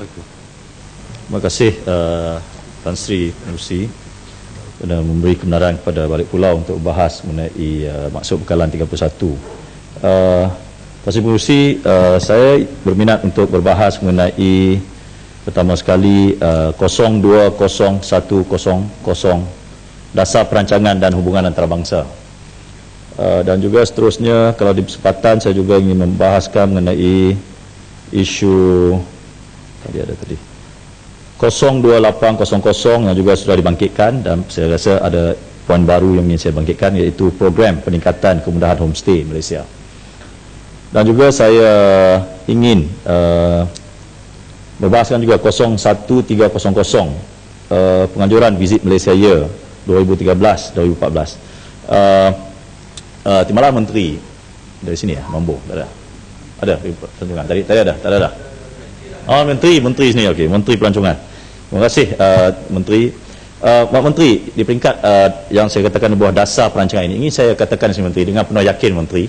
Terima kasih Tan Sri Menerusi kerana memberi kebenaran kepada Balik Pulau untuk membahas mengenai maksud bekalan 31. Tan Sri Menerusi, saya berminat untuk berbahas mengenai pertama sekali 020100 Dasar Perancangan dan Hubungan Antarabangsa. Dan juga seterusnya, kalau di kesempatan saya juga ingin membahaskan mengenai isu tadi 02800 yang juga sudah dibangkitkan, dan saya rasa ada poin baru yang ingin saya bangkitkan, iaitu program peningkatan kemudahan homestay Malaysia. Dan juga saya ingin berbahaskan juga 01300 penganjuran visit Malaysia Year 2013-2014. Timbalan Menteri dari sini ya, Mambo, tak ada? Ada, tadi ada, tak ada dah? Oh, Menteri sini, okey, Menteri Pelancongan. Terima kasih Menteri. Pak Menteri, di peringkat yang saya katakan buah dasar perancangan ini saya katakan si Menteri dengan penuh yakin Menteri,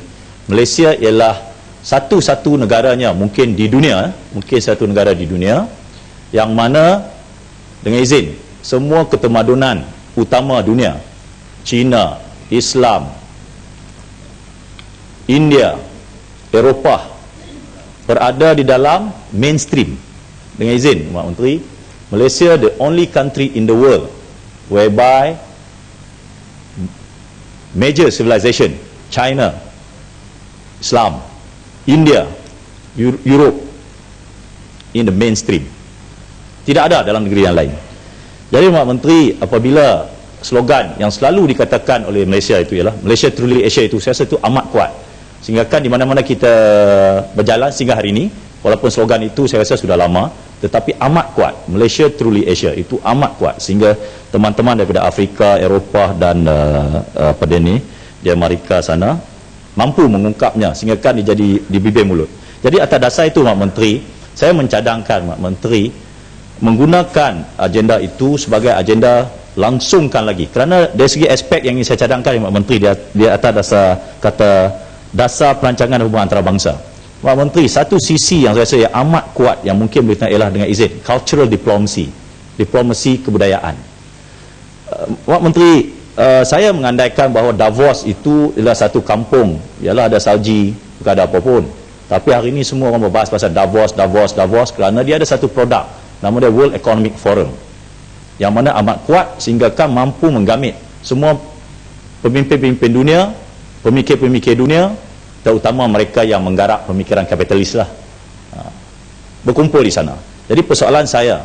Malaysia ialah satu-satu negaranya mungkin di dunia, satu negara di dunia yang mana dengan izin semua ketemadunan utama dunia, China, Islam, India, Eropah, berada di dalam mainstream. Dengan izin Pak Menteri, Malaysia the only country in the world whereby major civilization, China, Islam, India, Europe in the mainstream. Tidak ada dalam negeri yang lain. Jadi Pak Menteri, apabila slogan yang selalu dikatakan oleh Malaysia itu ialah Malaysia Truly Asia, itu saya rasa itu amat kuat, sehingga kan di mana-mana kita berjalan sehingga hari ini, walaupun slogan itu saya rasa sudah lama, tetapi amat kuat. Malaysia Truly Asia itu amat kuat, sehingga teman-teman daripada Afrika, Eropah dan di Amerika sana mampu mengungkapnya, sehingga kan dia jadi di bibir mulut. Jadi atas dasar itu Mak Menteri, saya mencadangkan Mak Menteri menggunakan agenda itu sebagai agenda langsungkan lagi, kerana dari segi aspek yang ingin saya cadangkan Mak Menteri, dia atas dasar kata dasar perancangan hubungan antarabangsa. Pak Menteri, satu sisi yang saya rasa yang amat kuat yang mungkin boleh ialah dengan izin cultural diplomacy, diplomasi kebudayaan. Pak Menteri, saya mengandaikan bahawa Davos itu ialah satu kampung, ialah ada salji, bukan ada apa pun. Tapi hari ini semua orang berbahas pasal Davos kerana dia ada satu produk, nama dia World Economic Forum, yang mana amat kuat sehingga kan mampu menggamit semua pemimpin-pemimpin dunia, pemikir-pemikir dunia, terutama mereka yang menggarap pemikiran kapitalis lah, berkumpul di sana. Jadi persoalan saya,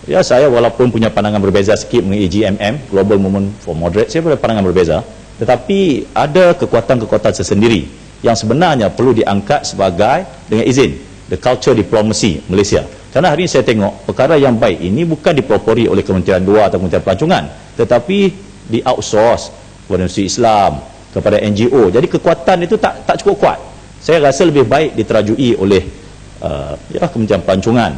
saya walaupun punya pandangan berbeza sikit mengenai GMM, Global Movement for Moderate, saya punya pandangan berbeza, tetapi ada kekuatan-kekuatan tersendiri yang sebenarnya perlu diangkat sebagai, dengan izin, the culture diplomacy Malaysia. Kerana hari ini saya tengok perkara yang baik ini bukan dipelopori oleh Kementerian Luar atau Kementerian Pelancongan, tetapi di outsource kepada Universiti Islam, kepada NGO. Jadi kekuatan itu tak cukup kuat. Saya rasa lebih baik diterajui oleh Kementerian Pelancongan,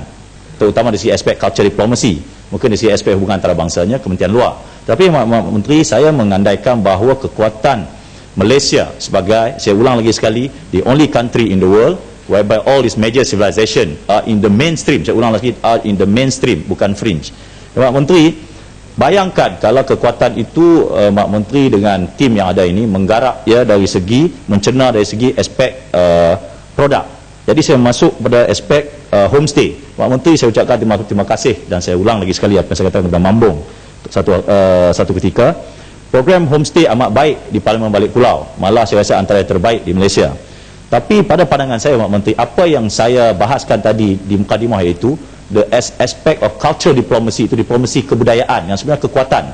terutama dari segi aspek culture diplomacy, mungkin dari segi aspek hubungan antarabangsanya Kementerian Luar. Tapi Mak Menteri, saya mengandaikan bahawa kekuatan Malaysia sebagai, saya ulang lagi sekali, the only country in the world whereby all these major civilization are in the mainstream. Saya ulang lagi, are in the mainstream, bukan fringe. Mak Menteri, bayangkan kalau kekuatan itu Mak Menteri dengan tim yang ada ini menggarap dari segi, mencerna dari segi aspek produk. Jadi saya masuk pada aspek homestay. Mak Menteri, saya ucapkan terima kasih, dan saya ulang lagi sekali apa yang saya katakan kepada Mambung satu ketika, program homestay amat baik di Parlimen Balik Pulau, malah saya rasa antara yang terbaik di Malaysia. Tapi pada pandangan saya Mak Menteri, apa yang saya bahaskan tadi di mukadimah, iaitu the aspect of culture diplomacy, itu diplomasi kebudayaan yang sebenarnya kekuatan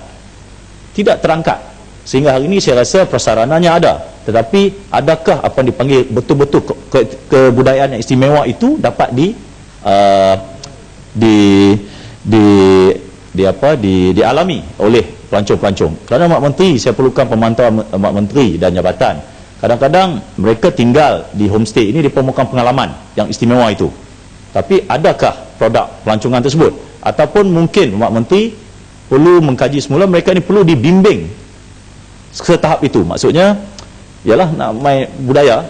tidak terangkat, sehingga hari ini saya rasa prasarananya ada, tetapi adakah apa yang dipanggil betul-betul kebudayaan yang istimewa itu dapat dialami oleh pelancong-pelancong. Kerana Mak Menteri, saya perlukan pemantauan Mak Menteri dan jabatan. Kadang-kadang mereka tinggal di homestay ini diperlukan pengalaman yang istimewa itu, tapi adakah produk pelancongan tersebut? Ataupun mungkin Mak Menteri perlu mengkaji semula, mereka ini perlu dibimbing setahap itu. Maksudnya ialah nak main budaya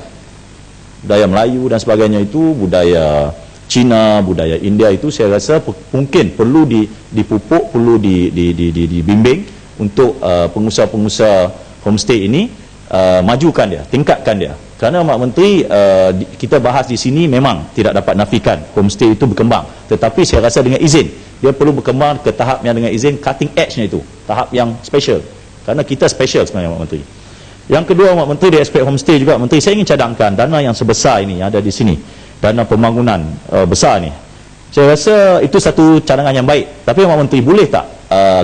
Melayu dan sebagainya, itu budaya Cina, budaya India itu saya rasa mungkin perlu dipupuk, perlu dibimbing untuk pengusaha-pengusaha homestay ini majukan dia, tingkatkan dia. Kerana Mak Menteri, kita bahas di sini memang tidak dapat nafikan homestay itu berkembang, tetapi saya rasa dengan izin dia perlu berkembang ke tahap yang dengan izin cutting edge-nya itu, tahap yang special, kerana kita special sebenarnya Mak Menteri. Yang kedua Mak Menteri, di aspek homestay juga, Menteri, saya ingin cadangkan dana yang sebesar ini yang ada di sini, dana pembangunan besar ni, saya rasa itu satu cadangan yang baik. Tapi Mak Menteri, boleh tak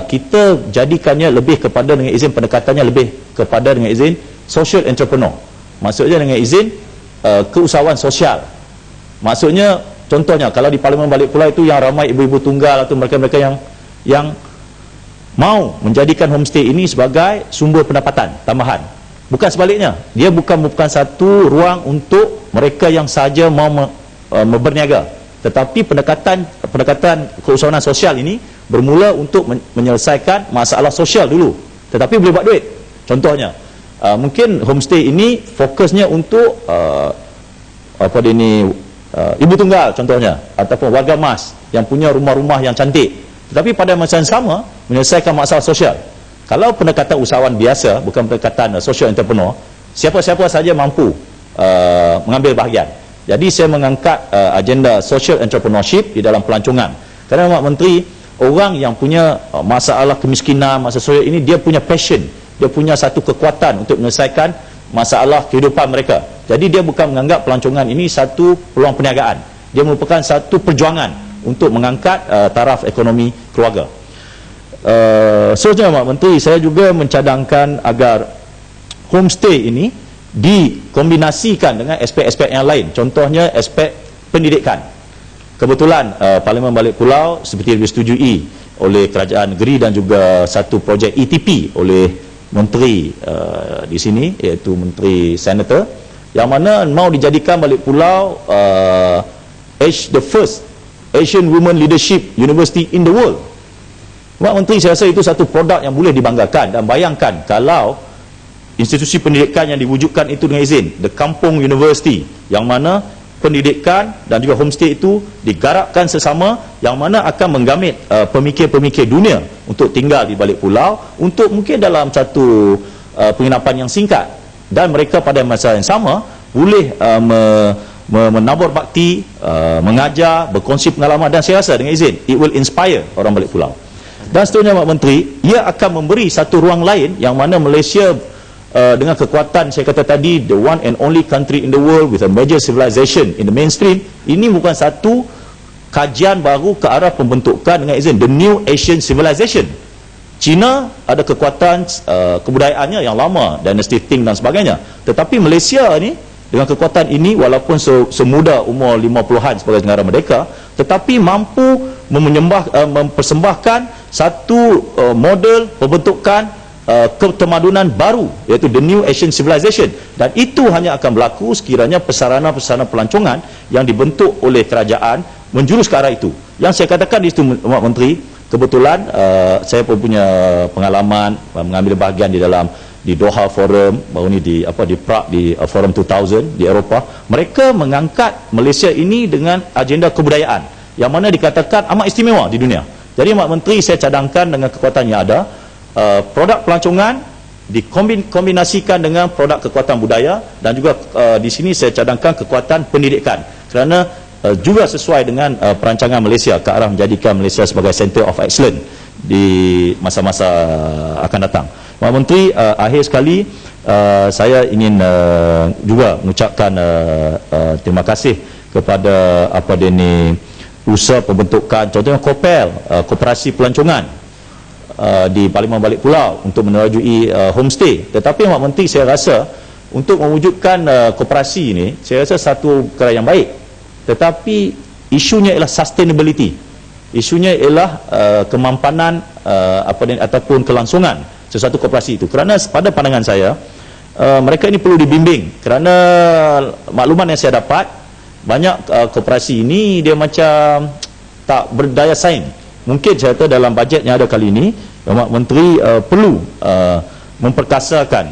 kita jadikannya lebih kepada dengan izin, pendekatannya lebih kepada dengan izin social entrepreneur, maksudnya dengan izin keusahawan sosial. Maksudnya contohnya kalau di Parlimen Balik Pulau itu yang ramai ibu-ibu tunggal atau mereka-mereka yang mau menjadikan homestay ini sebagai sumber pendapatan tambahan. Bukan sebaliknya, dia bukan satu ruang untuk mereka yang sahaja mau berniaga, tetapi pendekatan keusahawanan sosial ini bermula untuk menyelesaikan masalah sosial dulu, tetapi boleh buat duit. Contohnya mungkin homestay ini fokusnya untuk ibu tunggal contohnya, ataupun warga emas yang punya rumah-rumah yang cantik, tetapi pada masa yang sama menyelesaikan masalah sosial. Kalau pendekatan usahawan biasa, bukan pendekatan social entrepreneur, siapa-siapa saja mampu mengambil bahagian. Jadi saya mengangkat agenda social entrepreneurship di dalam pelancongan, kerana Mak Menteri, orang yang punya masalah kemiskinan, masalah sosial ini, dia punya passion, dia punya satu kekuatan untuk menyelesaikan masalah kehidupan mereka. Jadi dia bukan menganggap pelancongan ini satu peluang perniagaan, dia merupakan satu perjuangan untuk mengangkat taraf ekonomi keluarga. Seterusnya Mak Menteri, saya juga mencadangkan agar homestay ini dikombinasikan dengan aspek-aspek yang lain, contohnya aspek pendidikan. Kebetulan Parlimen Balik Pulau seperti disetujui oleh kerajaan negeri dan juga satu projek ETP oleh menteri di sini, iaitu Menteri Senator, yang mana mau dijadikan Balik Pulau the first Asian Women Leadership University in the world. Mak Menteri, saya rasa itu satu produk yang boleh dibanggakan. Dan bayangkan kalau institusi pendidikan yang diwujudkan itu dengan izin, The Kampung University, yang mana pendidikan dan juga homestay itu digarapkan sesama, yang mana akan menggamit pemikir-pemikir dunia untuk tinggal di Balik Pulau, untuk mungkin dalam satu penginapan yang singkat, dan mereka pada masa yang sama boleh menabur bakti, mengajar, berkongsi pengalaman, dan saya rasa dengan izin it will inspire orang Balik Pulau. Dan seterusnya Mak Menteri, ia akan memberi satu ruang lain yang mana Malaysia dengan kekuatan, saya kata tadi, the one and only country in the world with a major civilization in the mainstream, ini bukan satu kajian baru ke arah pembentukan dengan izin the new Asian civilization. China ada kekuatan kebudayaannya yang lama, dynasty Qing dan sebagainya, tetapi Malaysia ni dengan kekuatan ini, walaupun semuda umur 50-an sebagai negara merdeka, tetapi mampu mempersembahkan satu model pembentukan ketemadunan baru, iaitu the new Asian civilization. Dan itu hanya akan berlaku sekiranya pesarana-pesarana pelancongan yang dibentuk oleh kerajaan menjurus ke arah itu. Yang saya katakan di situ Mak Menteri, kebetulan saya pun punya pengalaman mengambil bahagian di Doha Forum, baru ni di Prague, di Forum 2000 di Eropah. Mereka mengangkat Malaysia ini dengan agenda kebudayaan yang mana dikatakan amat istimewa di dunia. Jadi Mak Menteri, saya cadangkan dengan kekuatan yang ada, produk pelancongan dikombinasikan dengan produk kekuatan budaya, dan juga di sini saya cadangkan kekuatan pendidikan, kerana juga sesuai dengan perancangan Malaysia ke arah menjadikan Malaysia sebagai center of excellence di masa-masa akan datang. Mak Menteri, akhir sekali saya ingin juga mengucapkan terima kasih kepada usaha pembentukan, contohnya KOPEL, Koperasi Pelancongan di Parlimen Balik Pulau untuk menerajui homestay. Tetapi Mak Menteri, saya rasa untuk mewujudkan koperasi ini, saya rasa satu perkara yang baik, tetapi isunya ialah sustainability, isunya ialah kemampanan ataupun kelangsungan sesuatu koperasi itu. Kerana pada pandangan saya, mereka ini perlu dibimbing, kerana makluman yang saya dapat, banyak koperasi ini dia macam tak berdaya saing. Mungkin saya kata dalam bajet yang ada kali ini, Mak Menteri perlu memperkasakan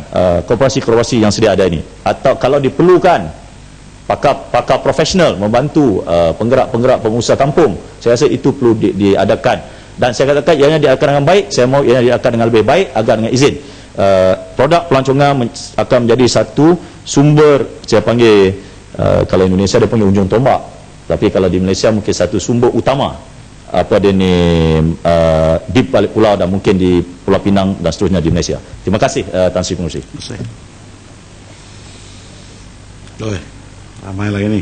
koperasi-koperasi yang sedia ada ini, atau kalau diperlukan pakar profesional membantu penggerak-penggerak pengusaha kampung. Saya rasa itu perlu diadakan, dan saya katakan ianya diadakan dengan baik. Saya mahu ianya diadakan dengan lebih baik agar dengan izin produk pelancongan akan menjadi satu sumber, saya panggil kalau Indonesia dia panggil ujung tombak, tapi kalau di Malaysia mungkin satu sumber utama apa dia ni di balik pulau dan mungkin di Pulau Pinang dan seterusnya di Malaysia. Terima kasih Tan Sri Pengerusi. Ramai lagi ni.